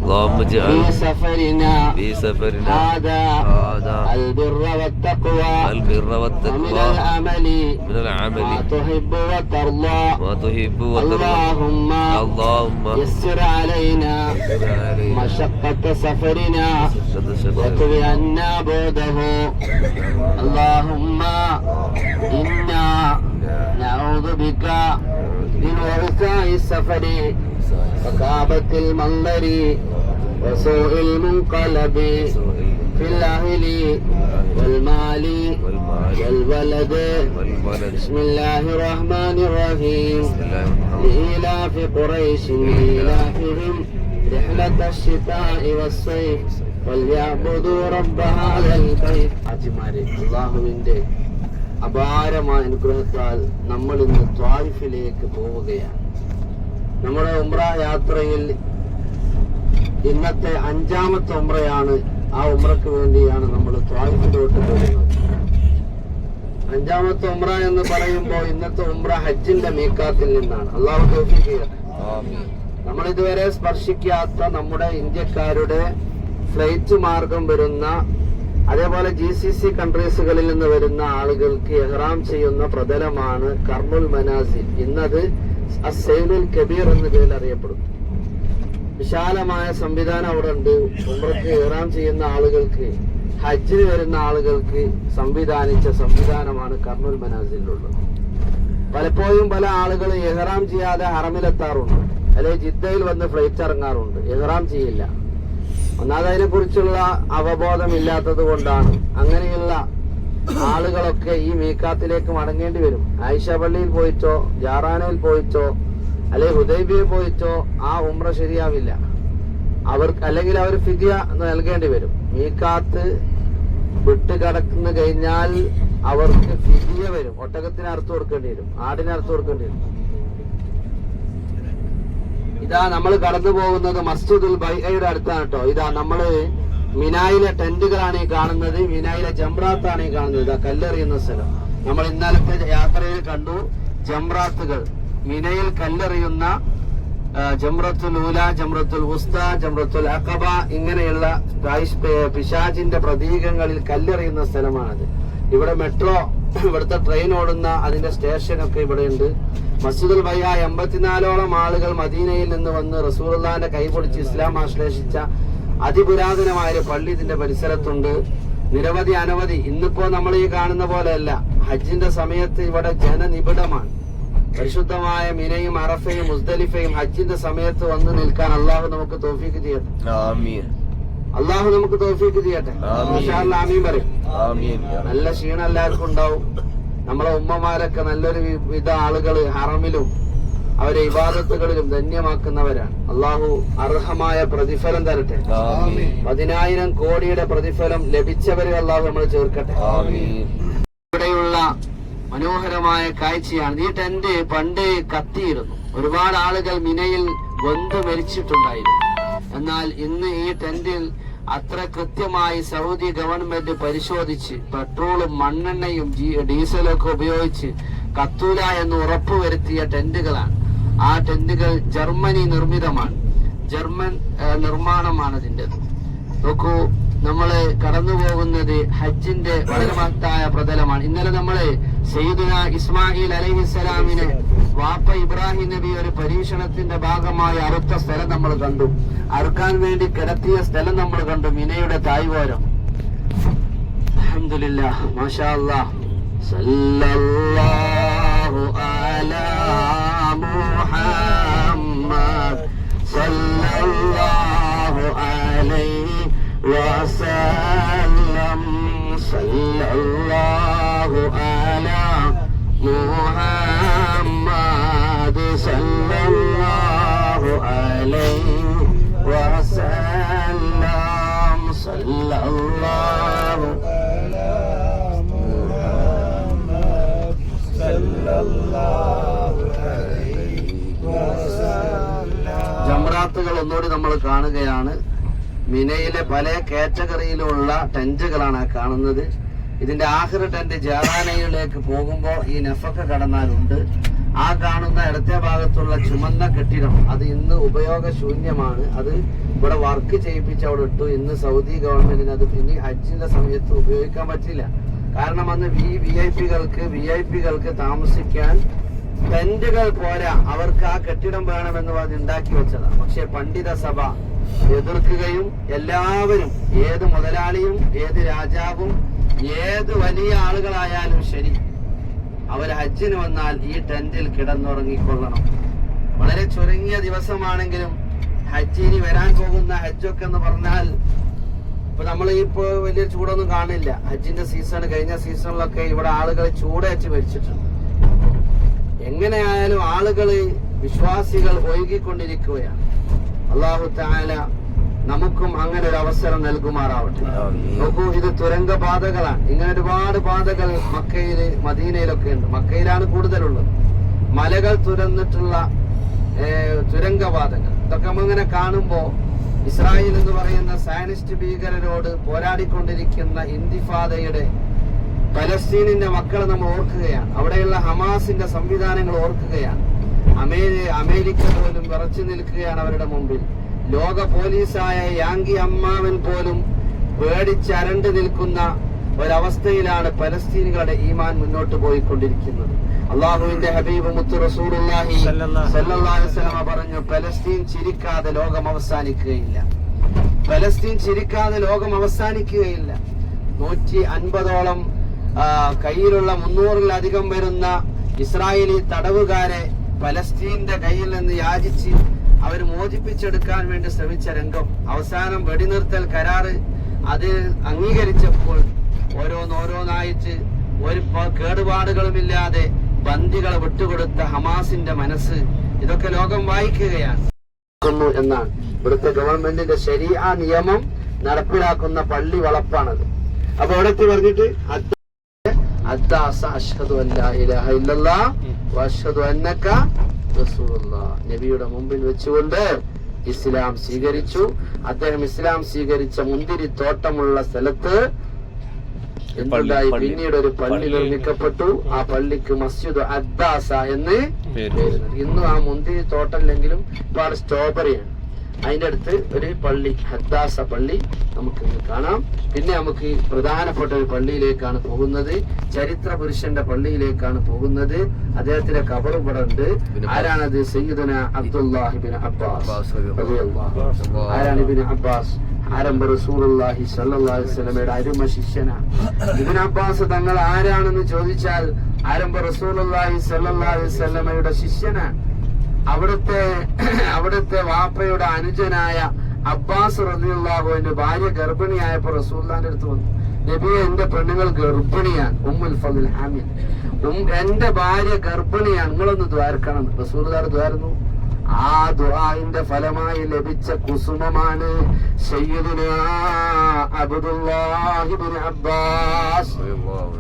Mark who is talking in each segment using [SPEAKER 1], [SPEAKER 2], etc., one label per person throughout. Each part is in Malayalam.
[SPEAKER 1] اللهم اجعل
[SPEAKER 2] في سفرنا هذا البر والتقوى ومن العمل ما تحب وترضى اللهم يسر علينا مشقة سفرنا واطوي عنا بعده اللهم إنا نعوذ بك من وعثاء السفر وكآبة المنظر وسوء المنقلب في الأهل والمال والولد بسم الله الرحمن الرحيم لإيلاف قريش إيلافهم رحلة الشتاء والصيف فليعبدوا رب هذا البيت. അള്ളാഹുവിന്റെ അപാരമായ അനുഗ്രഹത്താൽ നമ്മൾ ഇന്ന് ത്വായിഫിലേക്ക് പോവുകയാണ്. നമ്മുടെ ഉംറ യാത്രയിൽ ഇന്നത്തെ 5ാമത്തെ ഉംറയാണ്. ആ ഉംറയ്ക്ക് വേണ്ടിയാണ് നമ്മൾ ത്വായിഫിലോട്ട് പോകുന്നത്. 5ാമത്തെ ഉംറ എന്ന് പറയുമ്പോൾ ഇന്നത്തെ ഉംറ ഹജ്ജിന്റെ മീഖാത്തിൽ നിന്നാണ്. അള്ളാഹു തൗഫീഖ് ചെയ്യട്ടെ. നമ്മൾ ഇതുവരെ സ്പർശിക്കാത്ത നമ്മുടെ ഇന്ത്യക്കാരുടെ ഫ്ലൈറ്റ് മാർഗം വരുന്ന, അതേപോലെ GCC കൺട്രീസുകളിൽ നിന്ന് വരുന്ന ആളുകൾക്ക് ഇഹ്റാം ചെയ്യുന്ന പ്രതലമാണ് കർമുൽ മനാസിൽ. ഇന്നത് അസ്സൈനുൽ കബീർ എന്ന പേരിൽ അറിയപ്പെടുന്നു. വിശാലമായ സംവിധാനം അവിടെ ഉണ്ട്. ഉംറയ്ക്ക് ഇഹ്റാം ചെയ്യുന്ന ആളുകൾക്ക്, ഹജ്ജിന് വരുന്ന ആളുകൾക്ക് സംവിധാനിച്ച സംവിധാനമാണ് കർമുൽ മനാസിലുള്ളത്. പലപ്പോഴും പല ആളുകൾ ഇഹ്റാം ചെയ്യാതെ ഹറമിലെത്താറുണ്ട്, അല്ലെങ്കിൽ ജിദ്ദയിൽ വന്ന് ഫ്ലൈറ്റ് ഇറങ്ങാറുണ്ട്. ഇഹ്റാം ചെയ്യില്ല. ഒന്നാമത് അതിനെ കുറിച്ചുള്ള അവബോധം ഇല്ലാത്തത് കൊണ്ടാണ്. അങ്ങനെയുള്ള ആളുകളൊക്കെ ഈ മീഖാത്തിലേക്ക് മടങ്ങേണ്ടി വരും. ആയിഷ പള്ളിയിൽ പോയിട്ടോ ജാറാനയിൽ പോയിട്ടോ അല്ലെങ്കിൽ ഹുദൈബിയയിൽ പോയിട്ടോ ആ ഉംറ ശരിയാവില്ല അവർക്ക്. അല്ലെങ്കിൽ അവർ ഫിദിയ നൽകേണ്ടി വരും. മീഖാത്ത് വിട്ട് കടന്നു കഴിഞ്ഞാൽ അവർക്ക് ഫിദിയ വരും. ഒട്ടകത്തിന് അറുത്ത് കൊടുക്കേണ്ടി വരും, ആടിന് അറുത്ത് കൊടുക്കേണ്ടി വരും. ഇതാ നമ്മൾ കടന്നു പോകുന്നത് മസ്ജിദുൽ ബൈഅയുടെ അടുത്താണ് കേട്ടോ. ഇതാ നമ്മള് മിനായിലെ ടെന്റുകളാണ് ഈ കാണുന്നത്. മിനായിലെ ജംറാത്താണ് ഈ കാണുന്നത്. ഇതാ കല്ലെറിയുന്ന സ്ഥലം. നമ്മൾ ഇന്നലത്തെ യാത്രയിൽ കണ്ടു ജംറാത്തുകൾ. മിനയിൽ കല്ലെറിയുന്ന ജംറത്തുൽ ഊല, ജംറത്തുൽ വുസ്ത, ജംറത്തുൽ അഖബ, ഇങ്ങനെയുള്ള പിശാചിന്റെ പ്രതീകങ്ങളിൽ കല്ലെറിയുന്ന സ്ഥലമാണത്. ഇവിടെ മെട്രോ, ഇവിടുത്തെ ട്രെയിൻ ഓടുന്ന അതിന്റെ സ്റ്റേഷനൊക്കെ ഇവിടെ ഉണ്ട്. മസ്ജിദുൽ ബൈഅ 84ഓളം ആളുകൾ മദീനയിൽ നിന്ന് വന്ന് റസൂലുള്ളാഹിന്റെ കൈപിടിച്ച് ഇസ്ലാം ആശ്ലേഷിച്ച അതിപുരാതനമായ ഒരു പള്ളി ഇതിന്റെ പരിസരത്തുണ്ട്. നിരവധി അനവധി. ഇന്നിപ്പോ നമ്മൾ ഈ കാണുന്ന പോലെയല്ല. ഹജ്ജിന്റെ സമയത്ത് ഇവിടെ ജനനിബിഡമാണ്. പരിശുദ്ധമായ മിനയും അറഫയും മുസ്ദലിഫയും ഹജ്ജിന്റെ സമയത്ത് വന്ന് നിൽക്കാൻ അള്ളാഹു നമുക്ക് തൗഫീഖ് ചെയ്യട്ടെ. അള്ളാഹു നമുക്ക് തൗഫീഖ് ചെയ്യട്ടെ. ആമീൻ പറയും. നല്ല ക്ഷീണം എല്ലാവർക്കും ഉണ്ടാവും. നമ്മളെ ഉമ്മമാരൊക്കെ നല്ലൊരു വിധ ആളുകൾ ഹറമിലും അവരെ ഇബാദത്തുകളിലും ധന്യമാക്കുന്നവരാണ്. അള്ളാഹു അർഹമായ പ്രതിഫലം തരട്ടെ. 10,000 കോടിയുടെ പ്രതിഫലം ലഭിച്ചവരെ അള്ളാഹു നമ്മൾ ചേർക്കട്ടെ. ഇവിടെയുള്ള മനോഹരമായ കാഴ്ചയാണ്. ഈ ടെന്റ് പണ്ട് കത്തിയിരുന്നു. ഒരുപാട് ആളുകൾ മിനയിൽ വെന്ത് മരിച്ചിട്ടുണ്ടായിരുന്നു. എന്നാൽ ഇന്ന് ഈ ടെന്റിൽ അത്ര കൃത്യമായി സൗദി ഗവൺമെന്റ് പരിശോധിച്ച് പെട്രോളും മണ്ണെണ്ണയും ഡീസലും ഒക്കെ ഉപയോഗിച്ച് കത്തൂല എന്ന് ഉറപ്പുവരുത്തിയ ടെന്റുകളാണ്. ആ ടെന്റുകൾ ജർമ്മനി നിർമ്മിതമാണ്. ജർമ്മൻ നിർമ്മാണമാണ് ഇതിന്റെ. നോക്കൂ, നമ്മള് കടന്നു പോകുന്നത് ഹജ്ജിന്റെ വളരെ മഹത്തായ പ്രതലമാണ്. ഇന്നലെ നമ്മള് സയ്യിദുന ഇസ്മായിൽ അലൈഹിസ്സലാമിനെ വാപ്പ ഇബ്രാഹിം നബി ഒരു പരീക്ഷണത്തിന്റെ ഭാഗമായി അറുത്ത സ്ഥലം നമ്മൾ കണ്ടു. അറുക്കാൻ വേണ്ടി കിടത്തിയ സ്ഥലം നമ്മൾ കണ്ടു, മിനയുടെ തായ്വാരം. അൽഹംദുലില്ലാഹ്, മാഷാ അല്ലാഹ്. സല്ലല്ലാഹു അലാ മുഹമ്മദ് സല്ലല്ലാഹു അലൈഹി വസല്ലം സല്ലല്ലാഹു അലാ മുഹമ്മദ് സല്ലല്ലാഹു അലൈഹി വസല്ലം സല്ലല്ലാഹു അലാ മുഹമ്മദ് സല്ലല്ലാഹു അലൈഹി വസല്ലം. ജംറാത്തുകൾ ഒന്നുകൂടി നമ്മൾ കാണുകയാണ്. മിനയിലെ പല കാറ്റഗറിയിലുള്ള ടെന്റുകളാണ് കാണുന്നത്. ഇതിന്റെ ആഖിർ ടെന്റ് ജാറാനയിലേക്ക് പോകുമ്പോൾ ഈ നഫക്ക കടന്നാലുണ്ട്. ആ കാണുന്ന ഇടത്തെ ഭാഗത്തുള്ള ചുമന്ന കെട്ടിടം അത് ഇന്ന് ഉപയോഗശൂന്യമാണ്. അത് ഇവിടെ വർക്ക് ചെയ്യിപ്പിച്ച് അവിടെ ഇട്ടു. ഇന്ന് സൗദി ഗവൺമെന്റിന് അത് ഇനി ഹജ്ജിന്റെ സമയത്ത് ഉപയോഗിക്കാൻ പറ്റില്ല. കാരണം അന്ന് വിഐപികൾക്ക് താമസിക്കാൻ ടെന്റുകൾ പോരാ, അവർക്ക് ആ കെട്ടിടം വേണമെന്ന് പറഞ്ഞ് ഉണ്ടാക്കി വെച്ചതാണ്. പക്ഷെ പണ്ഡിത സഭ എതിർക്കുകയും എല്ലാവരും, ഏത് മുതലാളിയും ഏത് രാജാവും ഏത് വലിയ ആളുകളായാലും ശരി, അവർ ഹജ്ജിന് വന്നാൽ ഈ ടെന്റിൽ കിടന്നുറങ്ങിക്കൊള്ളണം. വളരെ ചുരുങ്ങിയ ദിവസമാണെങ്കിലും ഹജ്ജിന് വരാൻ പോകുന്ന ഹജ്ജൊക്കെ എന്ന് പറഞ്ഞാൽ ഇപ്പൊ നമ്മൾ ഇപ്പോ വലിയ ചൂടൊന്നും കാണില്ല. ഹജ്ജിന്റെ സീസൺ കഴിഞ്ഞ സീസണിലൊക്കെ ഇവിടെ ആളുകൾ ചൂടേറ്റ് മരിച്ചിട്ടുണ്ട്. എങ്ങനെയായാലും ആളുകള് വിശ്വാസികൾ ഒഴുകിക്കൊണ്ടിരിക്കുകയാണ്. അല്ലാഹു തആല നമുക്കും അങ്ങനെ ഒരു അവസരം നൽകുമാറാവട്ടെ. നോക്കൂ, ഇത് തുരങ്കപാതകളാണ്. ഇങ്ങനെ ഒരുപാട് പാതകൾ മക്കയില് മദീനയിലൊക്കെ ഉണ്ട്. മക്കയിലാണ് കൂടുതലുള്ളത്. മലകൾ തുരന്നിട്ടുള്ള തുരങ്കപാതകൾ. ഇതൊക്കെ നമ്മളിങ്ങനെ കാണുമ്പോ ഇസ്രായേൽ എന്ന് പറയുന്ന സയനിസ്റ്റ് ഭീകരരോട് പോരാടിക്കൊണ്ടിരിക്കുന്ന ഇന്തിഫാദയുടെ പലസ്തീനിന്റെ മക്കളെ നമ്മൾ ഓർക്കുകയാണ്. അവിടെയുള്ള ഹമാസിന്റെ സംവിധാനങ്ങൾ ഓർക്കുകയാണ്. അമേരിക്ക പോലും വിറച്ചു നിൽക്കുകയാണ് അവരുടെ മുമ്പിൽ. ലോക പോലീസായ യാങ്കി അമ്മാവൻ പോലും പേടിച്ചരണ്ട് നിൽക്കുന്ന ഒരവസ്ഥയിലാണ് പലസ്തീനികളുടെ ഈമാൻ മുന്നോട്ട് പോയിക്കൊണ്ടിരിക്കുന്നത്. അള്ളാഹുവിന്റെ ഹബീബ് മുത്ത് റസൂലുള്ളാഹി സ്വല്ലല്ലാഹു അലൈഹി വസല്ലം പറഞ്ഞു, പലസ്തീൻ ചിരിക്കാതെ ലോകം അവസാനിക്കുകയില്ല. പലസ്തീൻ ചിരിക്കാതെ ലോകം അവസാനിക്കുകയില്ല. 150ഓളം കയ്യിലുള്ള 300-ലധികം വരുന്ന ഇസ്രായേലി തടവുകാരെ പലസ്തീന്റെ കയ്യിൽ നിന്ന് യാചിച്ച് അവർ മോചിപ്പിച്ചെടുക്കാൻ വേണ്ടി ശ്രമിച്ച രംഗം, അവസാനം വെടിനിർത്തൽ കരാറ് അത് അംഗീകരിച്ചപ്പോൾ ഓരോന്നായിട്ട് ഒരു കേടുപാടുകളുമില്ലാതെ ബന്ദികളെ വിട്ടുകൊടുത്ത ഹമാസിന്റെ മനസ്സ്, ഇതൊക്കെ ലോകം വായിക്കുകയാണ് എന്നാണ്. ഇവിടുത്തെ ഗവൺമെന്റിന്റെ ശരീഅ നിയമം നടപ്പിലാക്കുന്ന പള്ളി വളപ്പാണത്. അപ്പൊ അവിടെ പറഞ്ഞിട്ട് അഷ്ഹദു അല്ലാ ഇലാഹ ഇല്ലല്ലാഹ് വഅഷ്ഹദു അന്നക റസൂലുള്ളാഹ്, നബിയുടെ മുമ്പിൽ വെച്ചുകൊണ്ട് ഇസ്ലാം സ്വീകരിച്ചു. അദ്ദേഹം ഇസ്ലാം സ്വീകരിച്ച മുന്തിരി തോട്ടമുള്ള സ്ഥലത്ത് എന്തുണ്ടായി? പിന്നീട് ഒരു പള്ളി നിർമ്മിക്കപ്പെട്ടു. ആ പള്ളിക്ക് മസ്ജിദ് അദ്ദാസ എന്ന് പേര്. ഇന്നും ആ മുന്തിരി തോട്ടമില്ലെങ്കിലും ഇപ്പൊ സ്ട്രോബെറിയാണ്. അതിന്റെ അടുത്ത് ഒരു പള്ളി, ഹദ്ദാസ പള്ളി നമുക്ക് കാണാം. പിന്നെ നമുക്ക് പ്രധാനപ്പെട്ട ഒരു പള്ളിയിലേക്കാണ് പോകുന്നത്. ചരിത്ര പുരുഷന്റെ പള്ളിയിലേക്കാണ് പോകുന്നത്. അദ്ദേഹത്തിന്റെ ഖബർ ഇവിടെ ഉണ്ട്. ആരാണത്? സയ്യിദുന അബ്ദുല്ലാഹി ഇബ്നു അബ്ബാസ് റളിയല്ലാഹു. ആരാണ് ഇബ്നു അബ്ബാസ്? ആരംഭ റസൂലുള്ളാഹി സ്വല്ലല്ലാഹു അലൈഹി വസല്ലമയുടെ അരുമ ശിഷ്യനാണ്. ഇബ്നു അബ്ബാസ് തങ്ങൾ ആരാണെന്ന് ചോദിച്ചാൽ ആരംഭ റസൂലുള്ളാഹി സ്വല്ലല്ലാഹു അലൈഹി വസല്ലമയുടെ ശിഷ്യനാണ്. അവിടുത്തെ വാപ്പയുടെ അനുജനായ അബ്ബാസ് റളിയല്ലാഹു അൻഹു ഭാര്യ ഗർഭിണിയായപ്പോ റസൂലുള്ളാഹിന്റെ അടുത്ത് വന്നു, നബിയെ, എന്റെ പെണ്ണുങ്ങൾ ഗർഭിണിയാണ്, ഉമ്മുൽ ഫളിൽ ഹാമിൽ, എന്റെ ഭാര്യ ഗർഭിണിയാണ്, നിങ്ങളൊന്ന് ദ്വാരക്കണം. റസൂലുള്ളാഹി ദ്വാരുന്നു. ആ ദുആഇന്റെ ഫലമായി ലഭിച്ച കുസുമമാണ് സയ്യിദുനാ അബ്ദുല്ലാഹി ഇബ്നു അബ്ബാസ്.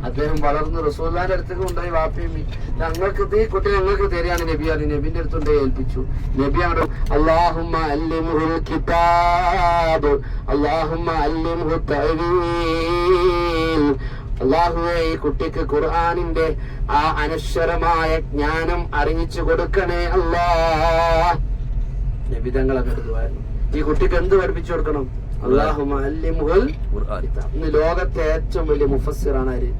[SPEAKER 2] അദ്ദേഹം വളർന്ന് റസൂലുള്ളാഹിന്റെ അടുത്തേക്ക് കൊണ്ടുപോയി, വാപ്പിയും ഞങ്ങൾക്ക് ഈ കുട്ടി ഞങ്ങൾക്ക് തരികയാണ് നബി ആണ്. നബിന്റെ അടുത്തുകൊണ്ടേ ഏൽപ്പിച്ചു. നബി അവിടെ അല്ലാഹുമ്മ അല്ലിംഹുൽ കിതാബ്, അല്ലാഹുമ്മ അല്ലിംഹു തഅവീൽ. അല്ലാഹുവേ, ഈ കുട്ടിക്ക് ഖുർആനിന്റെ ആ അനശ്വരമായ ജ്ഞാനം അറിയിച്ചു കൊടുക്കണേ അല്ലാഹ്. നബി തങ്ങൾ അങ്ങോട്ട് ഈ കുട്ടിക്ക് എന്ത് പഠിപ്പിച്ചു കൊടുക്കണം? അല്ലാഹുമ്മ അല്ലിംഹുൽ ഖുർആൻ. ഇന്ന് ലോകത്തെ ഏറ്റവും വലിയ മുഫസ്സിറാണ് ആര്?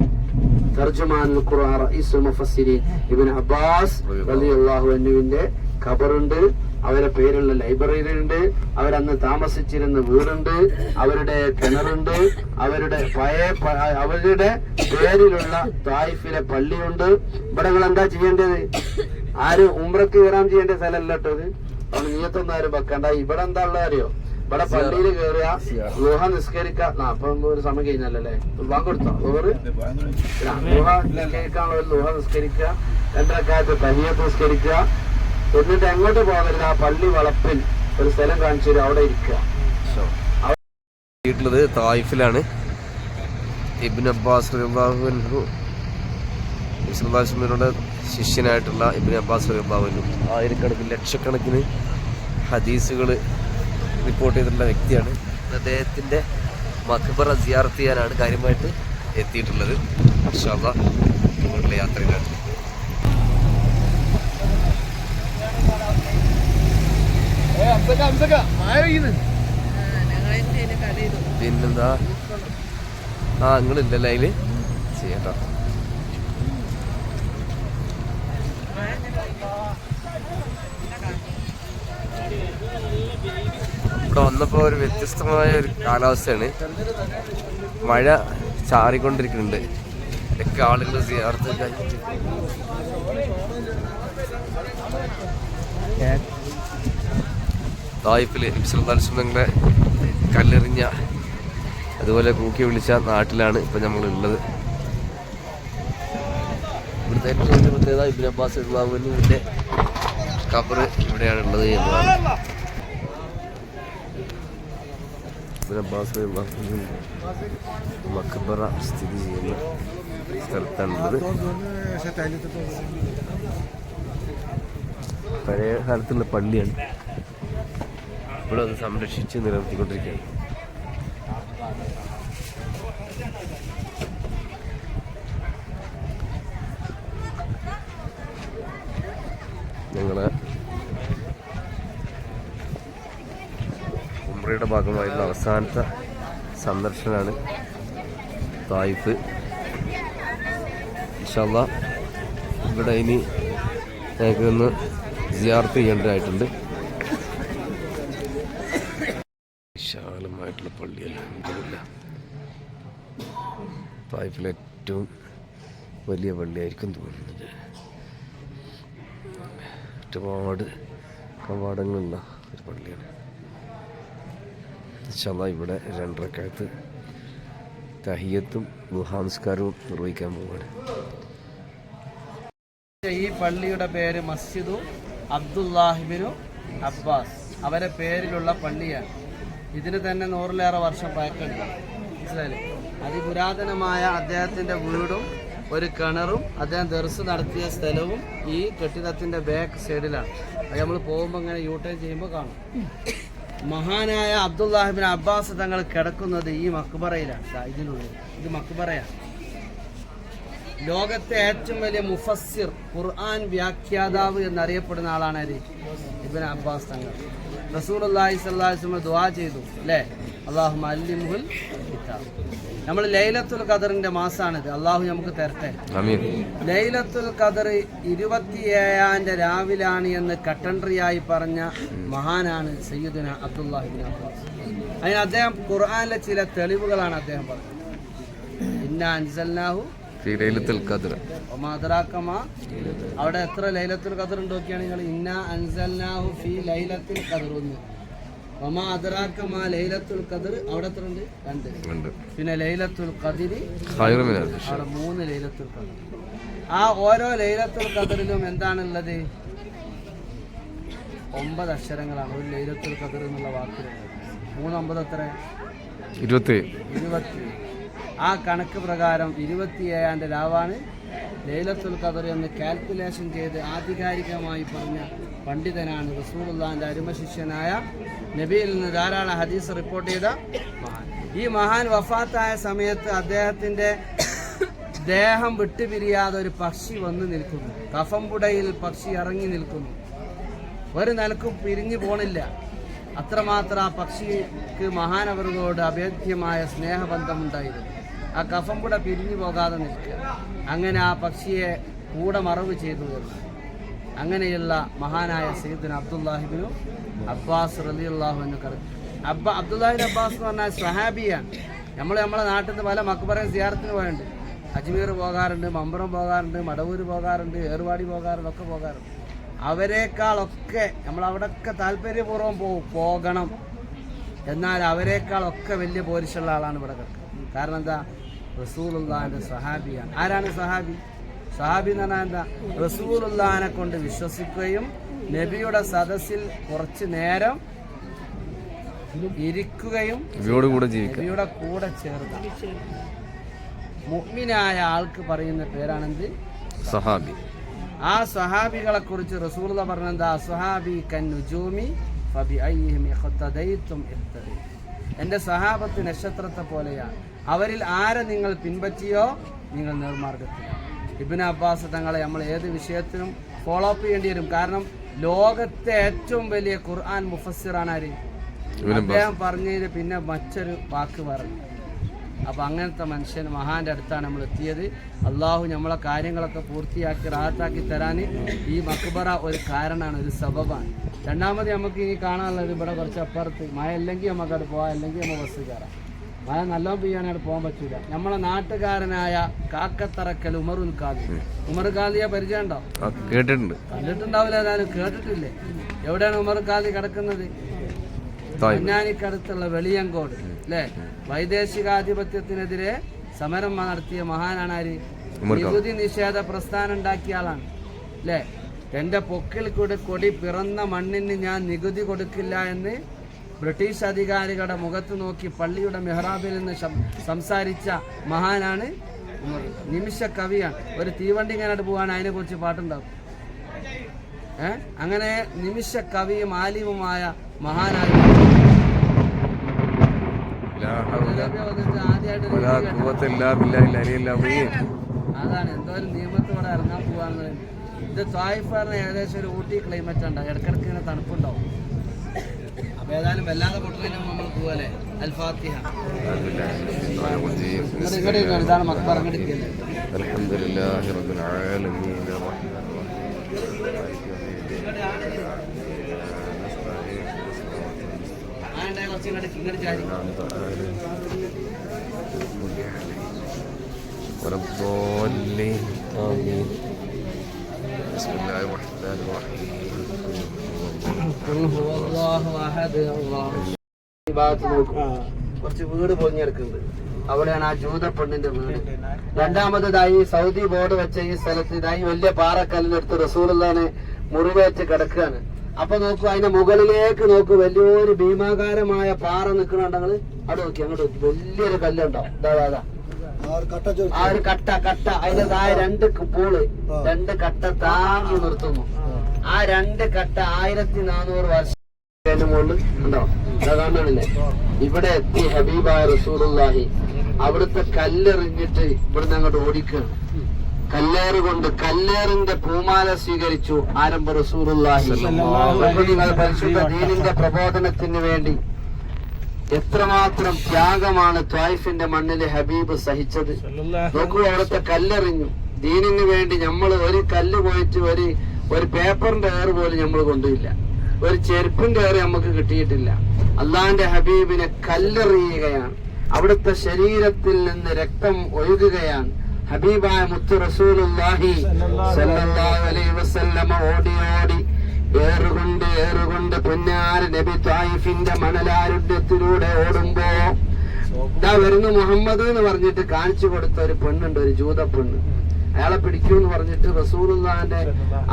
[SPEAKER 2] തർജുമാനുൽ ഖുർആൻ റഈസുൽ മുഫസ്സിരീൻ ഇബ്നു അബ്ബാസ് റളിയല്ലാഹു അൻഹുവിന്റെ ഖബറുണ്ട്. അവരുടെ പേരുള്ള ലൈബ്രറി ഉണ്ട്. അവരന്ന് താമസിച്ചിരുന്ന വീടുണ്ട്. അവരുടെ കിണറുണ്ട്. അവരുടെ പേരിലുള്ള തായിഫിലെ പള്ളിയുണ്ട്. ഇവിടെ നിങ്ങൾ എന്താ ചെയ്യേണ്ടത്? ആരും ഉംറക്ക് വരാൻ ചെയ്യേണ്ട സ്ഥലമല്ല കേട്ടത്. അവിടെ നീയത്തൊന്നും ആരും വെക്കണ്ട. ഇവിടെ എന്താ ഉള്ളത് അറിയോ? ഇവിടെ പള്ളിയിൽ കയറുക, ലുഹ നിസ്കരിക്കുക. അപ്പൊ ഒരു സമയം കഴിഞ്ഞല്ലേ കൊടുത്തോ? ലുഹ നിസ്കരിക്കാനുള്ള ഒരു ലുഹ നിസ്കരിക്കുക, 2 റക്അത്ത് തഹിയ്യത്ത് നിസ്കരിക്കുക. എന്നിട്ട് എങ്ങോട്ട് പോകരുത്, ആ പള്ളി വളപ്പിൽ ഒരു സ്ഥലം കാണിച്ചു തരും, അവിടെ ഇരിക്കുക.
[SPEAKER 1] വീട്ടിലത് തായിഫിലാണ്. ഇബ്നു അബ്ബാസ് റളിയല്ലാഹു അൻഹു റസൂലുള്ളാഹിയുടെ ശിഷ്യനായിട്ടുള്ള ഇബ്നു അബ്ബാസ് റളിയല്ലാഹു അൻഹു ആയിരക്കണക്കിന് ലക്ഷക്കണക്കിന് ഹദീസുകൾ റിപ്പോർട്ട് ചെയ്തിട്ടുള്ള വ്യക്തിയാണ്. അദ്ദേഹത്തിൻ്റെ മഖ്ബറ സിയാറത്ത് ചെയ്യാനാണ് കാര്യമായിട്ട് എത്തിയിട്ടുള്ളത്. ഇൻഷാ അല്ലാഹ് നിങ്ങളുടെ യാത്രയിലാണ്. പിന്നെന്താ നിങ്ങളില്ലല്ലേ അതില് ചെയ്യട്ടോ. ഇവിടെ വന്നപ്പോ ഒരു വ്യത്യസ്തമായ ഒരു കാലാവസ്ഥയാണ്. മഴ ചാറിക്കൊണ്ടിരിക്കുന്നുണ്ട്. ഒക്കെ ആളുകൾ സിയാറത്ത് കഴിഞ്ഞിട്ട് തായിഫില് നബിസ്വല്ലല്ലാഹുഅലൈഹി കല്ലെറിഞ്ഞ അതുപോലെ കൂക്കി വിളിച്ച നാട്ടിലാണ് ഇപ്പം നമ്മളുള്ളത്. ഇവിടുത്തെ ഏറ്റവും വലിയ പ്രത്യേകത ഇബ്നു അബ്ബാസ് റളിയല്ലാഹുവിന്റെ ഖബർ ഇവിടെയാണുള്ളത് എന്നതാണ്. ഇബ്നു അബ്ബാസ് റളിയല്ലാഹുവിന്റെ മഖബറ സ്ഥിതി ചെയ്യുന്ന സ്ഥലത്താണുള്ളത്. പഴയ കാലത്തുള്ള പള്ളിയാണ്. ഇവിടെ ഒന്ന് സംരക്ഷിച്ച് നിലനിർത്തിക്കൊണ്ടിരിക്കുകയാണ്. ഞങ്ങള് ഉംറയുടെ ഭാഗമായുള്ള അവസാനത്തെ സന്ദർശനമാണ് തായിഫ്. ഇൻഷാ അല്ലാഹ് ഇവിടെ ഇനി ഞങ്ങൾക്ക് ഒന്ന് സിയാറത്ത് ചെയ്യേണ്ടതായിട്ടുണ്ട്. വിശാലമായിട്ടുള്ള പള്ളിയല്ല, തായിഫിലെ ഏറ്റവും വലിയ പള്ളിയായിരിക്കും തോന്നുന്നത്. ഒരുപാട് കവാടങ്ങളുള്ള ഒരു പള്ളിയാണ്. ഇൻഷാ അല്ലാഹ് ഇവിടെ 2 റക്അത്ത് തഹിയ്യത്തും ദുഹാനമസ്കാരവും നിർവഹിക്കാൻ പോവുകയാണ്.
[SPEAKER 2] ഈ പള്ളിയുടെ പേര് മസ്ജിദു അബ്ദുല്ലാഹിബ്നു അബ്ബാസ്, അവരെ പേരിലുള്ള പള്ളിയാണ്. ഇതിന് തന്നെ 100-ലേറെ വർഷം പഴക്കമുണ്ട്. മനസ്സിലായില്ലേ? അതിപുരാതനമായ അദ്ദേഹത്തിൻ്റെ വീടും ഒരു കിണറും അദ്ദേഹം ദർസ് നടത്തിയ സ്ഥലവും ഈ കെട്ടിടത്തിൻ്റെ ബാക്ക് സൈഡിലാണ്. അത് നമ്മൾ പോകുമ്പോൾ ഇങ്ങനെ യൂട്ടേൺ ചെയ്യുമ്പോൾ കാണും. മഹാനായ അബ്ദുല്ലാഹിബ്നു അബ്ബാസ് തങ്ങൾ കിടക്കുന്നത് ഈ മക്ബറയിലാണ്. ഇതിനുള്ളിൽ ഇത് മക്ബറയാണ്. ലോകത്തെ ഏറ്റവും വലിയ മുഫസ്സിർ, ഖുർആൻ വ്യാഖ്യാതാവ് എന്നറിയപ്പെടുന്ന ആളാണ് ഇബ്നു അബ്ബാസ് തങ്ങൾ. റസൂലുള്ളാഹി സ്വല്ലല്ലാഹു അലൈഹി വസല്ലം ദുആ ചെയ്തു അല്ലേ, അല്ലാഹുമ്മ അല്ലിംഹുൽ കിതാബ്. നമ്മൾ ലൈലത്തുൽ ഖദറിന്റെ മാസമാണിത്. അള്ളാഹു നമുക്ക് തരട്ടെ. ലൈലത്തുൽ ഖദർ 27 രാവിലാണ് എന്ന് കട്ടൻട്രിയായി പറഞ്ഞ മഹാനാണ് സയ്യിദുന അബ്ദുല്ലാഹി ഇബ്നു അബ്ബാസ്. അതിന് അദ്ദേഹം ഖുർആനിലെ ചില തെളിവുകളാണ് അദ്ദേഹം പറഞ്ഞത്. ഇന്നാ അൻസൽനാഹു ഫീ ലൈലത്തുൽ ഖദർ വമാ അദ്റാക മാ. അവിടെ എത്ര ലൈലത്തുൽ ഖദർ ഉണ്ട് നോക്കിയാണ് നിങ്ങൾ. ഇന്നാ അൻസൽനാഹു ഫീ ലൈലത്തുൽ ഖദർ 1, വമാ അദ്റാക മാ ലൈലത്തുൽ ഖദർ അവിടെ എത്ര ഉണ്ട്? 2. പിന്നെ ലൈലത്തുൽ ഖദരി അവിടെ 3 ലൈലത്തുൽ ഖദർ. ആ ഓരോ ലൈലത്തുൽ ഖദറിലും എന്താണുള്ളത്? 9 അക്ഷരങ്ങളാണ് ഒരു ലൈലത്തുൽ ഖദർ എന്നുള്ള വാക്കിലുള്ളത്. 3 9 എത്ര? 27. ആ കണക്ക് പ്രകാരം 27 രാവാണ് ലൈലത്തുൽ ഖദർ എന്ന് കാൽക്കുലേഷൻ ചെയ്ത് ആധികാരികമായി പറഞ്ഞ പണ്ഡിതനാണ് റസൂലുള്ളാഹിന്റെ അരുമ ശിഷ്യനായ നബിയിൽ നിന്ന് ധാരാളം ഹദീസ് റിപ്പോർട്ട് ചെയ്ത മഹാൻ. ഈ മഹാൻ വഫാത്തായ സമയത്ത് അദ്ദേഹത്തിന്റെ ദേഹം വിട്ടുപിരിയാതെ ഒരു പക്ഷി വന്നു നിൽക്കുന്നു. കഫംപുടയിൽ പക്ഷി ഇറങ്ങി നിൽക്കുന്നു. ഒരു നിലക്കും പിരിഞ്ഞു പോണില്ല. അത്രമാത്രം ആ പക്ഷിക്ക് മഹാനവറുകളോട് അഭേദ്യമായ സ്നേഹബന്ധമുണ്ടായിരുന്നു. ആ കഫംപുട പിരിഞ്ഞു പോകാതെ നിൽക്കുക. അങ്ങനെ ആ പക്ഷിയെ കൂടെ മറവ് ചെയ്തു തരുന്നു. അങ്ങനെയുള്ള മഹാനായ സയ്യിദുന അബ്ദുല്ലാഹി ഇബ്നു അബ്ബാസ് റളിയല്ലാഹു അൻഹു. അബ്ദുല്ലാഹി അബ്ബാസ് എന്ന് പറഞ്ഞാൽ സ്വഹാബിയാണ്. നമ്മളെ നാട്ടിൽ നിന്ന് പല മക്ബറയും സിയാറത്തിന് പോയുണ്ട്. അജ്മീർ പോകാറുണ്ട്, മമ്പുറം പോകാറുണ്ട്, മടവൂര് പോകാറുണ്ട്, ഏർവാടി പോകാറുണ്ട്, ഒക്കെ പോകാറുണ്ട്. അവരെക്കാളൊക്കെ നമ്മളവിടെയൊക്കെ താല്പര്യപൂർവ്വം പോകണം. എന്നാൽ അവരെക്കാളൊക്കെ വലിയ പോരിശുള്ള ആളാണ് ഇവിടെ കിടക്കുന്നത്. കാരണം എന്താ? റസൂലുള്ളാഹിന്റെ സ്വഹാബിയാണ്. ആരാണ് സ്വഹാബി? സ്വഹാബി എന്ന് പറഞ്ഞാൽ എന്താ? റസൂലുള്ളാഹിനെ കൊണ്ട് വിശ്വസിക്കുകയും നബിയുടെ സദസ്സിൽ കുറച്ചു നേരം ഇരിക്കുകയും നബിയുടെ കൂടെ ചേർന്ന് മുഅ്മിനായ ആൾക്ക് പറയുന്ന പേരാണെന്ത്? സ്വഹാബി. ആ സ്വഹാബികളെ കുറിച്ച് റസൂലുള്ളാഹി പറഞ്ഞെന്താ? സ്വഹാബി കന്നുജൂമി ഫബിഅയ്യിഹിം ഇഖ്തദൈതും ഇഖ്തദൈ. എൻ്റെ സ്വഹാബത്ത് നക്ഷത്രത്തെ പോലെയാണ്. അവരിൽ ആരെ നിങ്ങൾ പിൻപറ്റിയോ നിങ്ങൾ നേർമാർഗത്തിലാണ്. ഇബ്നു അബ്ബാസ് തങ്ങളെ നമ്മൾ ഏത് വിഷയത്തിനും ഫോളോ അപ്പ് ചെയ്യേണ്ടി വരും. കാരണം
[SPEAKER 3] ലോകത്തെ ഏറ്റവും വലിയ ഖുർആൻ മുഫസ്സിറാണ് ആര്? അദ്ദേഹം പറഞ്ഞതിന് പിന്നെ മറ്റൊരു വാക്ക് പറഞ്ഞു. അപ്പം അങ്ങനത്തെ മനുഷ്യൻ മഹാന്റെ അടുത്താണ് നമ്മൾ എത്തിയത്. അള്ളാഹു നമ്മളെ കാര്യങ്ങളൊക്കെ പൂർത്തിയാക്കി റാഹത്താക്കി തരാൻ ഈ മക്ബറ ഒരു കാരണമാണ്, ഒരു സബബാണ്. രണ്ടാമത് നമുക്ക് ഇനി കാണാനുള്ളത് ഇവിടെ കുറച്ച് അപ്പുറത്ത് മഴ അല്ലെങ്കിൽ നമുക്കവിടെ പോകാം, അല്ലെങ്കിൽ നമ്മൾ ബസ് കയറാം. മഴ നല്ലോണം പെയ്യാനായിട്ട് പോകാൻ പറ്റില്ല. നമ്മളെ നാട്ടുകാരനായ കാക്കത്തറക്കൽ ഉമറുൽ ഖാദി. ഉമർ ഖാദിയെ പരിചയം ഉണ്ടോ?
[SPEAKER 1] കേട്ടിട്ടുണ്ട്.
[SPEAKER 3] കണ്ടിട്ടുണ്ടാവില്ല, ഏതായാലും കേട്ടിട്ടില്ലേ? എവിടെയാണ് ഉമർ ഖാദി കിടക്കുന്നത്? പൊന്നാനിക്കടുത്തുള്ള വെളിയങ്കോട് അല്ലേ? വൈദേശികാധിപത്യത്തിനെതിരെ സമരം നടത്തിയ മഹാനാണ് ആര്? നികുതി നിഷേധ പ്രസ്ഥാനം ഉണ്ടാക്കിയ ആളാണ് അല്ലേ? എന്റെ പൊക്കിൽ കൂടെ കൊടി പിറന്ന മണ്ണിന് ഞാൻ നികുതി കൊടുക്കില്ല എന്ന് ബ്രിട്ടീഷ് അധികാരികളുടെ മുഖത്ത് നോക്കി പള്ളിയുടെ മെഹ്റാബിൽ നിന്ന് സംസാരിച്ച മഹാനാണ് ഉമർ. നിമിഷ കവിയാണ്. ഒരു തീവണ്ടി ഇങ്ങനെ പോകാൻ അതിനെ കുറിച്ച് പാട്ടുണ്ടാവും. അങ്ങനെ നിമിഷ കവിയും ആലിമുമായ മഹാനായ അതാണ് എന്തോ ഒരു നിയമത്തോടെ ഇറങ്ങാൻ പോവാന്ന്. ഇത് ത്വായിഫാറിന് ഏകദേശം ഒരു ഊട്ടി ക്ലൈമറ്റ് ഉണ്ടാവും, ഇടക്കിടക്ക് ഇങ്ങനെ തണുപ്പുണ്ടാവും. അപ്പൊ ഏതായാലും വല്ലാതെ പൊട്ടലിനും നമ്മൾ പോവല്ലേ. അൽ-ഫാത്തിഹ. ഇതാണ് മക്ബറ.
[SPEAKER 1] അൽഹംദുലില്ലാഹി റബ്ബിൽ ആലമീൻ والضالين آمين بسم الله الرحمن الرحيم
[SPEAKER 3] قل هو الله أحد الله.
[SPEAKER 2] ഈ ഭാഗത്ത് നോക്കും, കുറച്ച് വീട് പൊഞ്ഞെടുക്കുന്നുണ്ട്. അവിടെയാണ് ആ ജൂത പെണ്ണിന്റെ വീട്. രണ്ടാമതായി സൗദി ബോർഡ് വെച്ച ഈ സ്ഥലത്ത് ഇതായി വലിയ പാറക്കല്ലിനെടുത്ത് റസൂലുള്ളാഹിനെ മുറിവേറ്റ് കിടക്കുകയാണ്. അപ്പൊ നോക്കൂ, അതിന്റെ മുകളിലേക്ക് നോക്കൂ, വലിയൊരു ഭീമാകാരമായ പാറ നിൽക്കണുണ്ടെങ്കിൽ അവിടെ നോക്കി, അങ്ങോട്ട് നോക്കി, വലിയൊരു കല്ലുണ്ടാവും. ആ ഒരു കട്ട അതിന്റെ താഴെ രണ്ട് പൂള്, രണ്ട് കട്ട താങ്ങി നിർത്തുന്നു. ആ രണ്ട് കട്ട 1400 വർഷം മുകളിൽ ഉണ്ടോ? കാണണില്ലേ? ഇവിടെ എത്തി ഹബീബായ റസൂലുള്ളാഹി. അവിടുത്തെ കല്ലെറിഞ്ഞിട്ട് ഇവിടുന്ന് അങ്ങോട്ട് ഓടിക്കുകയാണ്. കല്ലേറ് കൊണ്ട് കല്ലേറിന്റെ പൂമാല സ്വീകരിച്ചു ആരംഭ റസൂലുള്ളാഹി. നിങ്ങൾ പരിശുദ്ധ ദീനിന്റെ പ്രബോധനത്തിന് വേണ്ടി എത്രമാത്രം ത്യാഗമാണ് ത്വായിഫിന്റെ മണ്ണിലെ ഹബീബ് സഹിച്ചത്. നോക്കൂ, അവിടുത്തെ കല്ലെറിഞ്ഞു ദീനിന് വേണ്ടി. നമ്മൾ ഒരു കല്ല് പോയിട്ട് ഒരു പേപ്പറിന്റെ ഏറ് പോലും നമ്മൾ കൊണ്ടുപോയില്ല, ഒരു ചെരുപ്പിന്റെ ഏറ് നമുക്ക് കിട്ടിയിട്ടില്ല. അള്ളാന്റെ ഹബീബിനെ കല്ലെറിയുകയാണ്. അവിടുത്തെ ശരീരത്തിൽ നിന്ന് രക്തം ഒഴുകുകയാണ്. ഹബീബായ മുത്തു റസൂലുള്ളാഹി സ്വല്ലല്ലാഹു അലൈഹി വസല്ലമ ഓടി ഏറുകൊണ്ട് പൊന്നാര നബി ത്വായിഫിന്റെ മണലാരുണ്യത്തിലൂടെ ഓടുമ്പോ ഇതാ വരുന്നു മുഹമ്മദ് എന്ന് പറഞ്ഞിട്ട് കാണിച്ചു കൊടുത്ത ഒരു പെണ്ണുണ്ട്, ഒരു ജൂത പെണ്ണ്. അയാളെ പിടിക്കൂന്ന് പറഞ്ഞിട്ട് റസൂലുള്ളാഹിന്റെ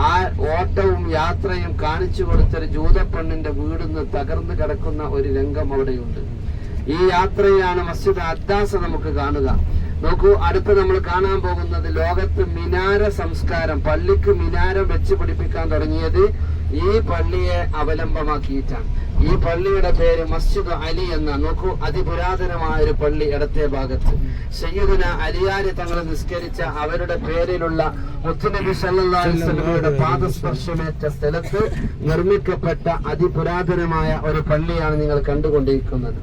[SPEAKER 2] ആ ഓട്ടവും യാത്രയും കാണിച്ചു കൊടുത്തൊരു ജൂത പെണ്ണിന്റെ വീടിന്ന് തകർന്നു കിടക്കുന്ന ഒരു രംഗം അവിടെയുണ്ട്. ഈ യാത്രയിലാണ് മസ്ജിദ് അദ്ദാസ നമുക്ക് കാണുക. നോക്കൂ, അടുത്ത് നമ്മൾ കാണാൻ പോകുന്നത് ലോകത്ത് മിനാര സംസ്കാരം, പള്ളിക്ക് മിനാരം വെച്ച് പിടിപ്പിക്കാൻ തുടങ്ങിയത് ഈ പള്ളിയെ അവലംബമാക്കിയിട്ടാണ്. ഈ പള്ളിയുടെ പേര് മസ്ജിദ് അലി എന്ന. നോക്കൂ, അതിപുരാതനമായ ഒരു പള്ളി ഇടത്തെ ഭാഗത്ത് സയ്യിദുന അലിയാരി തങ്ങൾ നിസ്കരിച്ച അവരുടെ പേരിലുള്ള മുത്തുനബി സല്ലല്ലാഹു അലൈഹി വസല്ലമയുടെ പാദസ്പർശമേറ്റ സ്ഥലത്ത് നിർമ്മിക്കപ്പെട്ട അതിപുരാതനമായ ഒരു പള്ളിയാണ് നിങ്ങൾ കണ്ടുകൊണ്ടിരിക്കുന്നത്.